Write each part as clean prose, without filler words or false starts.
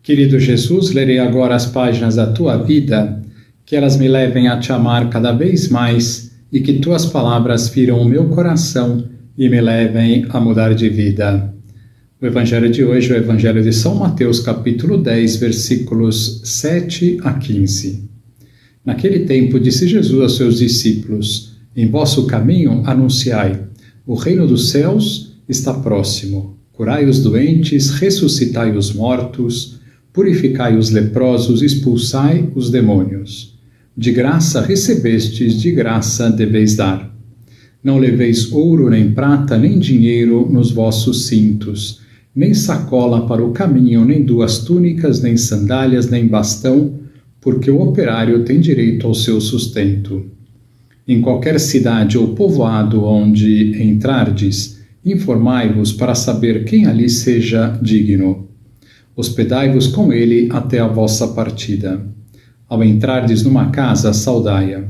Querido Jesus, lerei agora as páginas da Tua vida, que elas me levem a Te amar cada vez mais e que Tuas palavras firam o meu coração e me levem a mudar de vida. O Evangelho de hoje é o Evangelho de São Mateus, capítulo 10, versículos 7 a 15. Naquele tempo disse Jesus aos seus discípulos: Em vosso caminho anunciai, o reino dos céus está próximo. Curai os doentes, ressuscitai os mortos, purificai os leprosos, expulsai os demônios. De graça recebestes, de graça deveis dar. Não leveis ouro, nem prata, nem dinheiro nos vossos cintos, nem sacola para o caminho, nem duas túnicas, nem sandálias, nem bastão, porque o operário tem direito ao seu sustento. Em qualquer cidade ou povoado onde entrardes, informai-vos para saber quem ali seja digno. Hospedai-vos com ele até a vossa partida. Ao entrardes numa casa, saudai-a.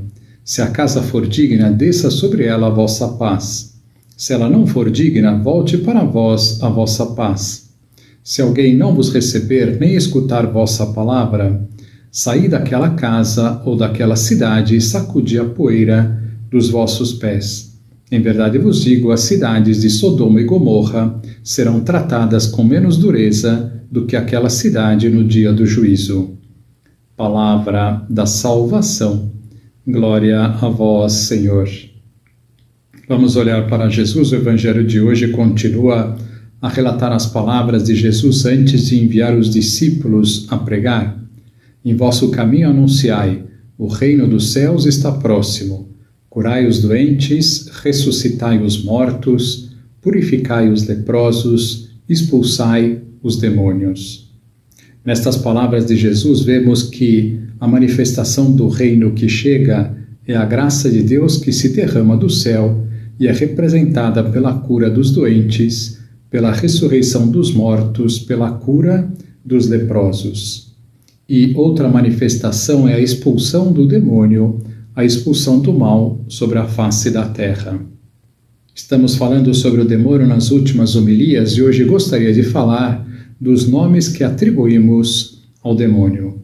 Se a casa for digna, desça sobre ela a vossa paz. Se ela não for digna, volte para vós a vossa paz. Se alguém não vos receber, nem escutar vossa palavra, saí daquela casa ou daquela cidade e sacudi a poeira dos vossos pés. Em verdade vos digo, as cidades de Sodoma e Gomorra serão tratadas com menos dureza do que aquela cidade no dia do juízo. Palavra da salvação. Glória a vós, Senhor. Vamos olhar para Jesus. O Evangelho de hoje continua a relatar as palavras de Jesus antes de enviar os discípulos a pregar. Em vosso caminho anunciai, o reino dos céus está próximo. Curai os doentes, ressuscitai os mortos, purificai os leprosos, expulsai os demônios. Nestas palavras de Jesus vemos que a manifestação do reino que chega é a graça de Deus que se derrama do céu e é representada pela cura dos doentes, pela ressurreição dos mortos, pela cura dos leprosos. E outra manifestação é a expulsão do demônio, a expulsão do mal sobre a face da terra. Estamos falando sobre o demônio nas últimas homilias e hoje gostaria de falar dos nomes que atribuímos ao demônio.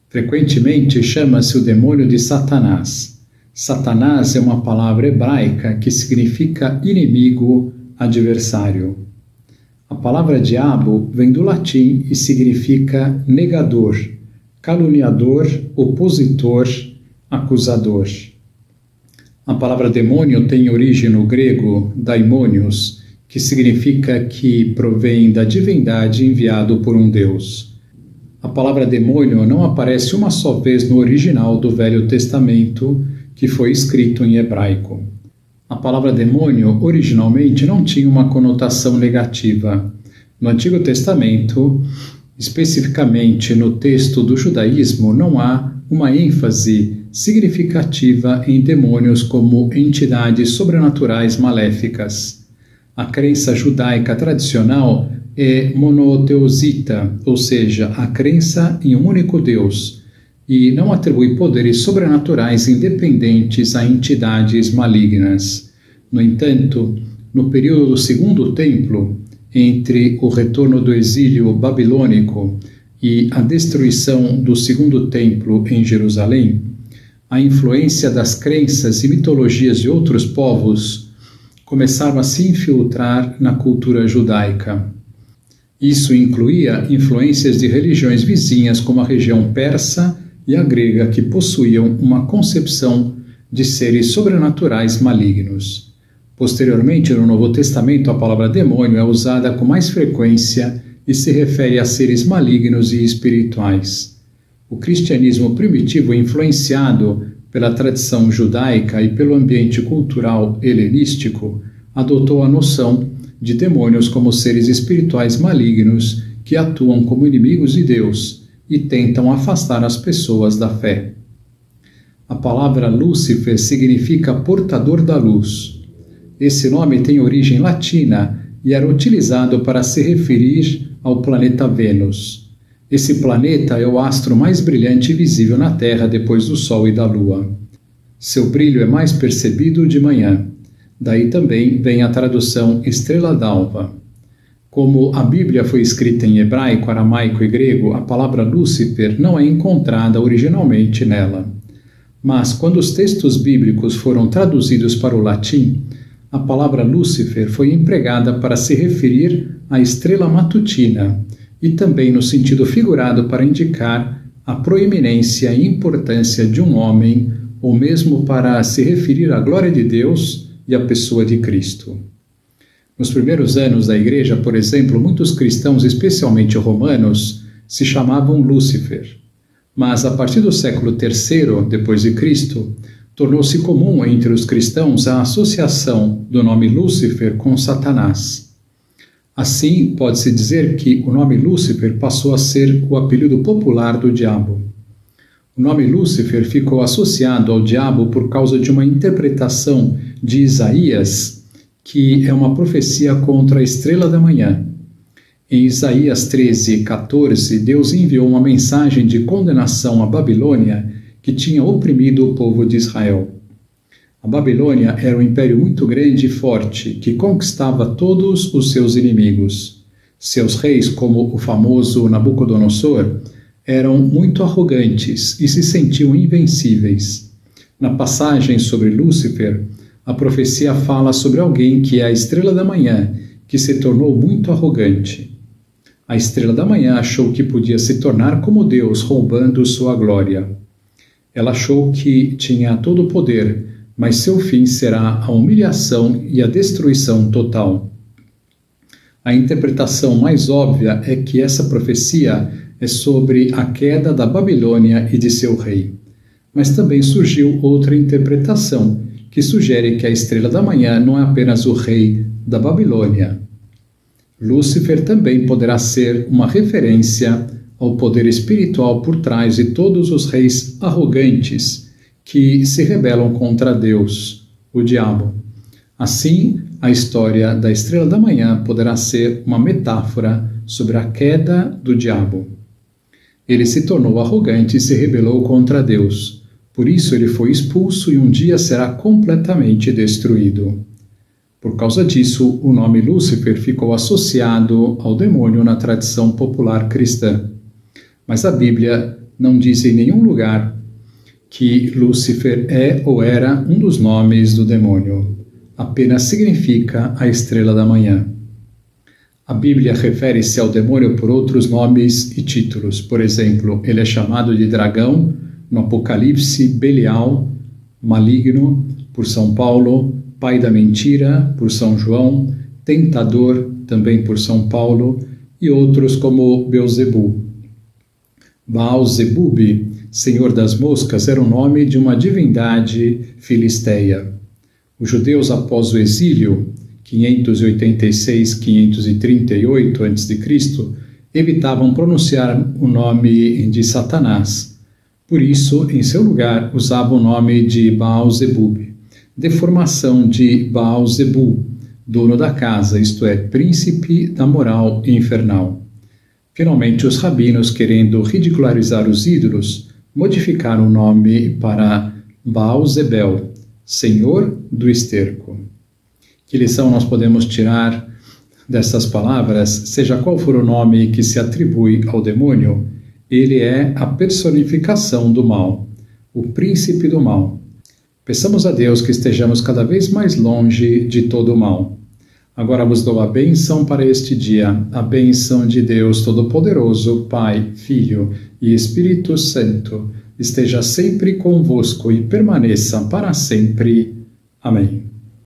Frequentemente chama-se o demônio de Satanás. Satanás é uma palavra hebraica que significa inimigo, adversário. A palavra diabo vem do latim e significa negador, caluniador, opositor, acusador. A palavra demônio tem origem no grego daimonios, que significa que provém da divindade enviado por um deus. A palavra demônio não aparece uma só vez no original do Velho Testamento, que foi escrito em hebraico. A palavra demônio originalmente não tinha uma conotação negativa. No Antigo Testamento, especificamente no texto do judaísmo, não há uma ênfase significativa em demônios como entidades sobrenaturais maléficas. A crença judaica tradicional é monoteosita, ou seja, a crença em um único Deus, e não atribui poderes sobrenaturais independentes a entidades malignas. No entanto, no período do Segundo Templo, entre o retorno do exílio babilônico e a destruição do Segundo Templo em Jerusalém, a influência das crenças e mitologias de outros povos começaram a se infiltrar na cultura judaica. Isso incluía influências de religiões vizinhas como a região persa e a grega, que possuíam uma concepção de seres sobrenaturais malignos. Posteriormente, no Novo Testamento, a palavra demônio é usada com mais frequência e se refere a seres malignos e espirituais. O cristianismo primitivo, influenciado pela tradição judaica e pelo ambiente cultural helenístico, adotou a noção de demônios como seres espirituais malignos que atuam como inimigos de Deus e tentam afastar as pessoas da fé. A palavra Lúcifer significa portador da luz. Esse nome tem origem latina e era utilizado para se referir ao planeta Vênus. Esse planeta é o astro mais brilhante visível na Terra depois do Sol e da Lua. Seu brilho é mais percebido de manhã. Daí também vem a tradução estrela d'alva. Como a Bíblia foi escrita em hebraico, aramaico e grego, a palavra Lúcifer não é encontrada originalmente nela. Mas, quando os textos bíblicos foram traduzidos para o latim, a palavra Lúcifer foi empregada para se referir à estrela matutina e também no sentido figurado para indicar a proeminência e importância de um homem, ou mesmo para se referir à glória de Deus e à pessoa de Cristo. Nos primeiros anos da Igreja, por exemplo, muitos cristãos, especialmente romanos, se chamavam Lúcifer. Mas a partir do século III depois de Cristo, tornou-se comum entre os cristãos a associação do nome Lúcifer com Satanás. Assim, pode-se dizer que o nome Lúcifer passou a ser o apelido popular do diabo. O nome Lúcifer ficou associado ao diabo por causa de uma interpretação de Isaías, que é uma profecia contra a estrela da manhã. Em Isaías 13:14, Deus enviou uma mensagem de condenação à Babilônia, que tinha oprimido o povo de Israel. A Babilônia era um império muito grande e forte, que conquistava todos os seus inimigos. Seus reis, como o famoso Nabucodonosor, eram muito arrogantes e se sentiam invencíveis. Na passagem sobre Lúcifer, a profecia fala sobre alguém que é a estrela da manhã, que se tornou muito arrogante. A estrela da manhã achou que podia se tornar como Deus, roubando sua glória. Ela achou que tinha todo o poder, mas seu fim será a humilhação e a destruição total. A interpretação mais óbvia é que essa profecia é sobre a queda da Babilônia e de seu rei. Mas também surgiu outra interpretação, que sugere que a estrela da manhã não é apenas o rei da Babilônia. Lúcifer também poderá ser uma referência ao poder espiritual por trás de todos os reis arrogantes que se rebelam contra Deus, o diabo. Assim, a história da estrela da manhã poderá ser uma metáfora sobre a queda do diabo. Ele se tornou arrogante e se rebelou contra Deus. Por isso ele foi expulso e um dia será completamente destruído. Por causa disso, o nome Lúcifer ficou associado ao demônio na tradição popular cristã. Mas a Bíblia não diz em nenhum lugar que Lúcifer é ou era um dos nomes do demônio. Apenas significa a estrela da manhã. A Bíblia refere-se ao demônio por outros nomes e títulos. Por exemplo, ele é chamado de dragão, no Apocalipse, Belial, maligno, por São Paulo, pai da mentira, por São João, tentador, também por São Paulo, e outros como Beelzebu. Baal-Zebub, senhor das moscas, era o nome de uma divindade filisteia. Os judeus, após o exílio, 586-538 a.C., evitavam pronunciar o nome de Satanás. Por isso, em seu lugar, usavam o nome de Baal-Zebub, deformação de Baal-Zebu, dono da casa, isto é, príncipe da moral infernal. Finalmente, os rabinos, querendo ridicularizar os ídolos, modificaram o nome para Baal-Zebel, senhor do esterco. Que lição nós podemos tirar dessas palavras? Seja qual for o nome que se atribui ao demônio, ele é a personificação do mal, o príncipe do mal. Peçamos a Deus que estejamos cada vez mais longe de todo o mal. Agora vos dou a bênção para este dia, a bênção de Deus Todo-Poderoso, Pai, Filho e Espírito Santo, esteja sempre convosco e permaneça para sempre. Amém.